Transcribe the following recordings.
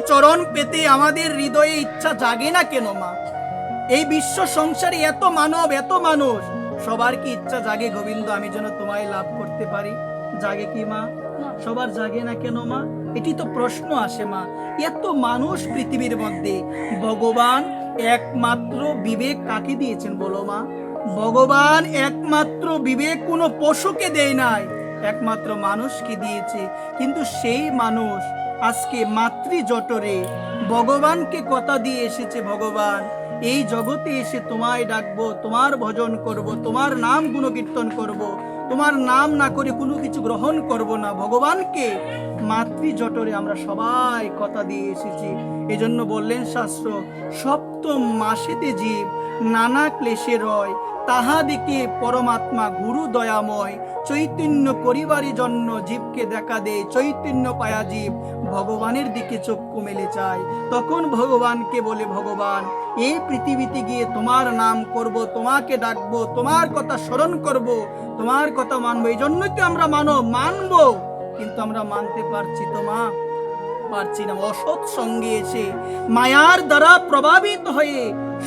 চরণ পেতে আমাদের হৃদয়ে ইচ্ছা জাগে না কেন মা? এই বিশ্ব সংসারে এত মানব, এত মানুষ, সবার কি ইচ্ছা জাগে গোবিন্দ আমি যেন তোমায় লাভ করতে পারি? জাগে কি মা? সবার জাগে না কেন মা? এটি তো প্রশ্ন আসে মা। এত মানুষ পৃথিবীর মধ্যে, ভগবান একমাত্র বিবেক কাকে দিয়েছেন বলো মা? ভগবান একমাত্র বিবেক কোনো পশুকে দেয় নাই, একমাত্র মানুষকে দিয়েছে। কিন্তু সেই মানুষ আজকে মাতৃজঠরে ভগবানকে কথা দিয়ে এসেছে, ভগবান এই জগতে এসে তোমায় ডাকবো, তোমার ভজন করব, তোমার নাম গুণকীর্তন করব, তোমার নাম না করে কোনো কিছু গ্রহণ করব না। ভগবানকে মাতৃজঠরে আমরা সবাই কথা দিয়ে এসেছি। এজন্য বললেন শাস্ত্র, সপ্তম মাসেতে জীব নানা ক্লেশে রয়, তাহাদিকে পরমাত্মা গুরু দয়াময়, চৈতন্য করিবারই জন্য জীবকে দেখা দেয়, চৈতন্য পায়া জীব ভগবানের দিকে চক্ষু মেলে চায়। তখন ভগবানকে বলে, ভগবান এই পৃথিবীতে গিয়ে তোমার নাম করব, তোমাকে ডাকবো, তোমার কথা স্মরণ করব, তোমার কথা মানবো। এই জন্যই তো আমরা মানবো, কিন্তু আমরা মানতে পারছি তো মা? পারছি না। অসৎ সঙ্গে এসে মায়ার দ্বারা প্রভাবিত হয়ে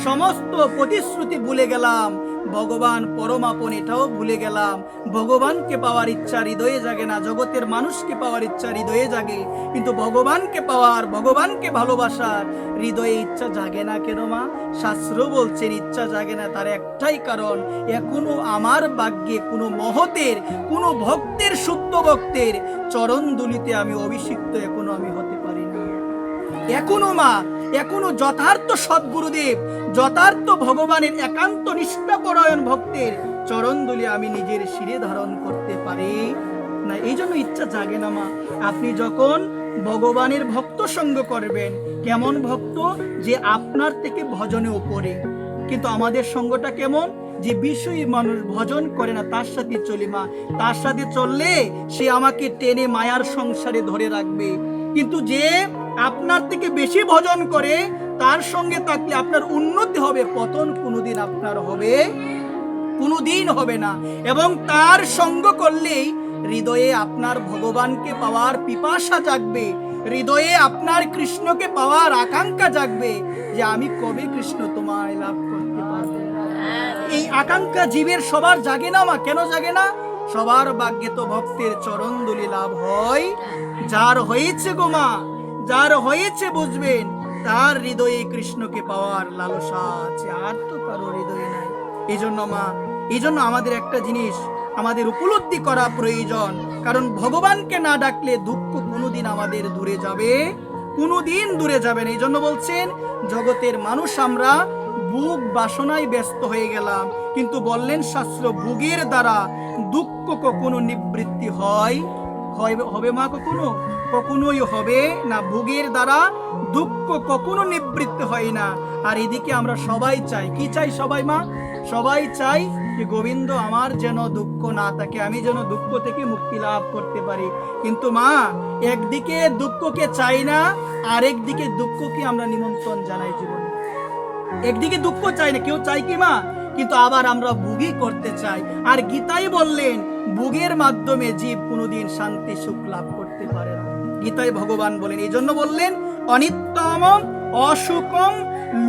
সমস্ত প্রতিশ্রুতি ভুলে গেলাম, ভগবান পরমাপন এটাও ভুলে গেলাম। ভগবানকে পাওয়ার ইচ্ছা হৃদয়ে জাগে না, জগতের মানুষকে পাওয়ার ইচ্ছা হৃদয়ে জাগে, কিন্তু ভগবানকে পাওয়ার, ভগবানকে ভালোবাসার হৃদয়ে ইচ্ছা জাগে না কেন মা? শাস্ত্র বলছেন ইচ্ছা জাগে না, তার একটাই কারণ, এখনো আমার ভাগ্যে কোনো মহতের, কোনো ভক্তের, শুদ্ধ ভক্তের চরণ দুলিতে আমি অভিষিক্ত এখনো আমি হতে পারি না। এখনো মা, এখনো যথার্থ সদ্গুরুদেব, যথার্থ ভগবানের একান্ত নিষ্ঠাপরায়ণ ভক্তের চরণ দুলি আমি নিজের শিরে ধারণ করতে পারি না। এই জন্য ইচ্ছা জাগে না মা। আপনি যখন ভগবানের ভক্ত সঙ্গ করবেন, কেমন ভক্ত? যে আপনার থেকে ভজনে উপরে। কিন্তু আমাদের সঙ্গটা কেমন? যে বিষয়ী মানুষ, ভজন করে না, তার সাথে চলি মা। তার সাথে চললে সে আমাকে টেনে মায়ার সংসারে ধরে রাখবে। কিন্তু যে আপনার থেকে বেশি ভজন করে, তার সঙ্গে থাকলে আপনার উন্নতি হবে, পতন কোনোদিন আপনার হবে, কোনোদিন হবে না। এবং তার সঙ্গ করলেই হৃদয়ে আপনার ভগবানকে পাওয়ার পিপাসা জাগবে, হৃদয়ে আপনার কৃষ্ণকে পাওয়ার আকাঙ্ক্ষা জাগবে, যে আমি কবে কৃষ্ণ তোমায় লাভ করতে পারবো। এই আকাঙ্ক্ষা জীবের সবার জাগে না মা। কেন জাগে না? সবার ভাগ্যে তো ভক্তের চরণ দুলি লাভ হয়। যার হয়েছে গো মা, যার হয়েছে বুঝবেন, তার হৃদয়ে কৃষ্ণকে পাওয়ার লালসা আছে, আর তো কারো হৃদয়ে নাই। এই জন্য মা, এই জন্য আমাদের একটা জিনিস আমাদের উপলব্ধি করা প্রয়োজন, কারণ ভগবানকে না ডাকলে দুঃখ কোনোদিন আমাদের দূরে যাবে, কোনোদিন দূরে যাবে না। এই জন্য বলছেন জগতের মানুষ আমরা ভোগ বাসনায় ব্যস্ত হয়ে গেলাম, কিন্তু বললেন শাস্ত্র, ভোগের দ্বারা দুঃখ কখনো নিবৃত্তি হয় হবে মা? কখনোই হবে না। ভোগের দ্বারা দুঃখ কখনো নিবৃত্তি হয় না। আর এদিকে আমরা সবাই চাই, কি চাই সবাই মা? সবাই চাই যে গোবিন্দ আমার যেন দুঃখ না থাকে, আমি যেন দুঃখ থেকে মুক্তি লাভ করতে পারি। কিন্তু মা, একদিকে দুঃখকে চাই না, আরেকদিকে দুঃখকে আমরা নিমন্ত্রণ জানাই জীবনে। একদিকে দুঃখ চাই না, কেউ চাই কি মা? কিন্তু আবার আমরা ভোগই করতে চাই। আর গীতায় বললেন ভোগের মাধ্যমে জীব কোনোদিন শান্তি সুখ লাভ করতে পারে না। গীতায় ভগবান বলেন, এই জন্য বললেন অনিত্যম অসুখম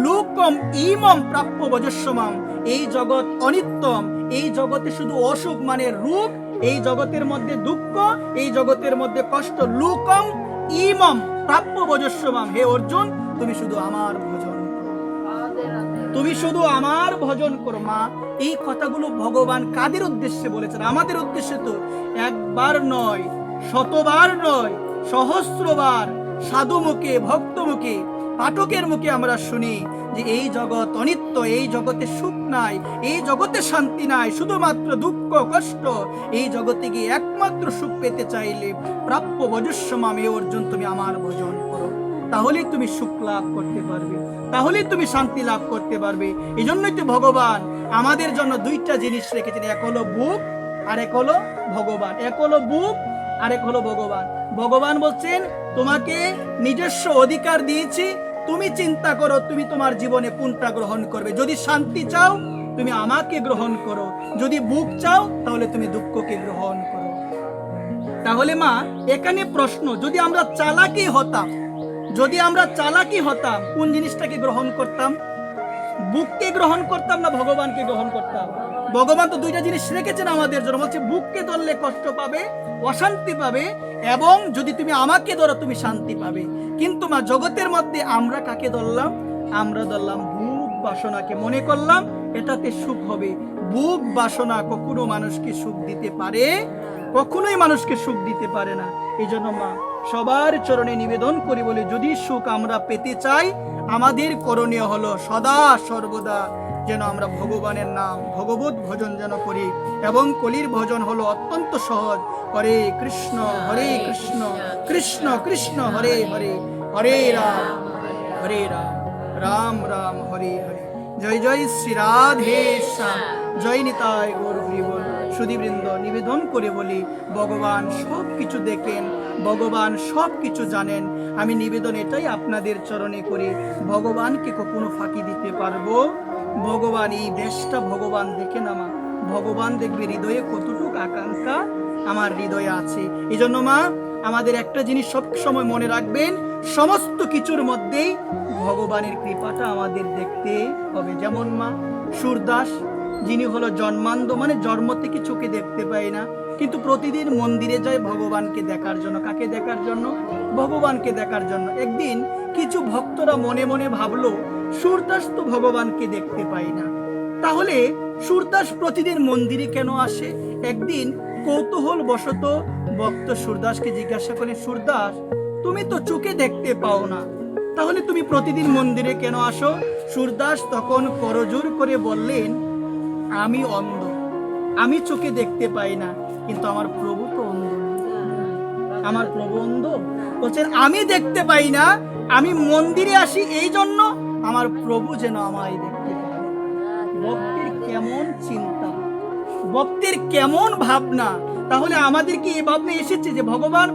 লুকম ইমম প্রাপ্য বজস্বমম। এই জগৎ অনিত্যম, এই জগতে শুধু অসুখ মানে রূপ, এই জগতের মধ্যে দুঃখ, এই জগতের মধ্যে কষ্ট। লুকম ইমম প্রাপ্য বজস্বমম। হে অর্জুন, তুমি শুধু আমার ভজন, তুমি শুধু আমার ভজন করো মা। এই কথাগুলো ভগবান কাদের উদ্দেশ্যে বলেছেন? আমাদের উদ্দেশ্যে তো। একবার নয়, শতবার নয়, সহস্রবার সাধু মুখে, ভক্ত মুখে, পাঠকের মুখে আমরা শুনি যে এই জগৎ অনিত্য, এই জগতে সুখ নাই, এই জগতে শান্তি নাই, শুধুমাত্র দুঃখ কষ্ট। এই জগতে গিয়ে একমাত্র সুখ পেতে চাইলে প্রাপ্য বজস্বমম, হে অর্জুন তুমি আমার ভজন করো, তাহলেই তুমি সুখ লাভ করতে পারবে, তাহলেই তুমি শান্তি লাভ করতে পারবে। এই জন্যই তো ভগবান আমাদের জন্য দুইটা জিনিস রেখেছেন, এক হলো বুক আর এক হলো ভগবান। এক হলো বুক আর এক হলো ভগবান। ভগবান বলছেন তোমাকে নিজস্ব অধিকার দিয়েছি, তুমি চিন্তা করো তুমি তোমার জীবনে কোনটা গ্রহণ করবে। যদি শান্তি চাও তুমি আমাকে গ্রহণ করো, যদি বুক চাও তাহলে তুমি দুঃখকে গ্রহণ করো। তাহলে মা, এখানে প্রশ্ন, যদি আমরা চালাকি হতাম, যদি আমরা চালাকি হতাম কোন জিনিসটাকে গ্রহণ করতাম? বুককে গ্রহণ করতাম না ভগবানকে গ্রহণ করতাম? ভগবান তো দুইটা জিনিস রেখেছেন আমাদের জন্য, বলছে বুককে ধরলে কষ্ট পাবে, অশান্তি পাবে, এবং যদি তুমি আমাকে ধরো তুমি শান্তি পাবে। কিন্তু মা জগতের মধ্যে আমরা কাকে ধরলাম? আমরা ধরলাম বুক বাসনাকে, মনে করলাম এটাতে সুখ হবে। বুক বাসনা কখনো মানুষকে সুখ দিতে পারে? কখনোই মানুষকে সুখ দিতে পারে না। এই জন্য মা সবার চরণে নিবেদন করি বলে, যদি সুখ আমরা পেতে চাই, আমাদের করণীয় হলো সদা সর্বদা যেন আমরা ভগবানের নাম ভগবত ভজন যেন করি। এবং কলির ভজন হলো অত্যন্ত সহজ, হরে কৃষ্ণ কৃষ্ণ কৃষ্ণ হরে হরে, হরে রাম রাম রাম হরে হরে। জয় জয় শ্রী রাধে শ্যাম, জয় নিতাই গৌর হরি বল। সুধীবৃন্দ, নিবেদন করে বলি, ভগবান সব কিছু দেখেন, ভগবান সব কিছু জানেন। আমি নিবেদন এটাই আপনাদের চরণে করি, ভগবানকে কখনো ফাঁকি দিতে পারবো? ভগবান এই দেশটা ভগবান দেখে না মা, ভগবান দেখবে হৃদয়ে কতটুকু আকাঙ্ক্ষা আমার হৃদয়ে আছে। এই জন্য মা আমাদের একটা জিনিস সব সময় মনে রাখবেন, সমস্ত কিছুর মধ্যেই ভগবানের কৃপাটা আমাদের দেখতে হবে। যেমন মা সুরদাস, যিনি হলো জন্মান্ধ, মানে জন্ম থেকে চোখে দেখতে পায় না, কিন্তু প্রতিদিন মন্দিরে যায় ভগবানকে দেখার জন্য। কাকে দেখার জন্য? ভগবানকে দেখার জন্য। একদিন কিছু ভক্তরা মনে মনে ভাবলো, সুরদাস তো ভগবানকে দেখতে পায় না, তাহলে সুরদাস প্রতিদিন মন্দিরে কেন আসে? একদিন কৌতূহল বশত ভক্ত সুরদাসকে জিজ্ঞাসা করে, সুরদাস তুমি তো চোখে দেখতে পাও না, তাহলে তুমি প্রতিদিন মন্দিরে কেন আসো? সুরদাস তখন করজোর করে বললেন, আমি অন্ধ, আমি চোখে দেখতে পাই না, কিন্তু আমার প্রভু তো অন্ধ। আমার প্রভু অন্ধ? বলছেন আমি দেখতে পাই না, আমি মন্দিরে আসি এই জন্য আমার প্রভু যেন আমায় দেখতে পায়। ভক্তের কেমন চিন্তা, ভক্তের কেমন ভাবনা! তাহলে আমাদের কি এই ভাবনা এসেছে যে ভগবান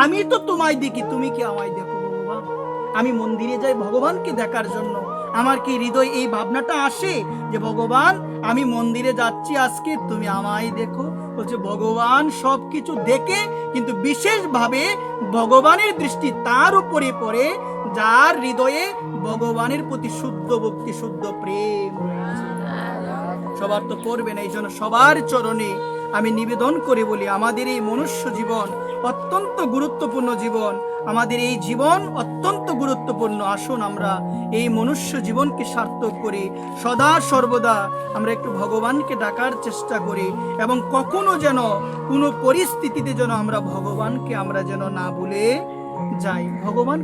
আমি তো তোমায় দেখি, তুমি কি আমায় দেখো? ভগবান আমি মন্দিরে যাই ভগবানকে দেখার জন্য, আমার কি হৃদয় এই ভাবনাটা আসে যে ভগবান আমি মন্দিরে যাচ্ছি আজকে, তুমি আমায় দেখো? বলছে ভগবান সবকিছু দেখে, কিন্তু বিশেষভাবে ভগবানের দৃষ্টি তার উপরে পড়ে যার হৃদয়ে ভগবানের প্রতি শুদ্ধ ভক্তি, শুদ্ধ প্রেম রয়েছে। সবার তো করবে না, এই জন্য সবার চরণে আমি নিবেদন করে বলি, আমাদের এই মনুষ্য জীবন অত্যন্ত গুরুত্বপূর্ণ জীবন, আমাদের এই জীবন অত্যন্ত গুরুত্বপূর্ণ। আসুন আমরা এই মনুষ্য জীবনকে সার্থক করি, সদা সর্বদা আমরা একটু ভগবানকে ডাকার চেষ্টা করি, এবং কখনো যেন কোনো পরিস্থিতিতে যেন আমরা ভগবানকে আমরা যেন না ভুলে যাই। ভগবান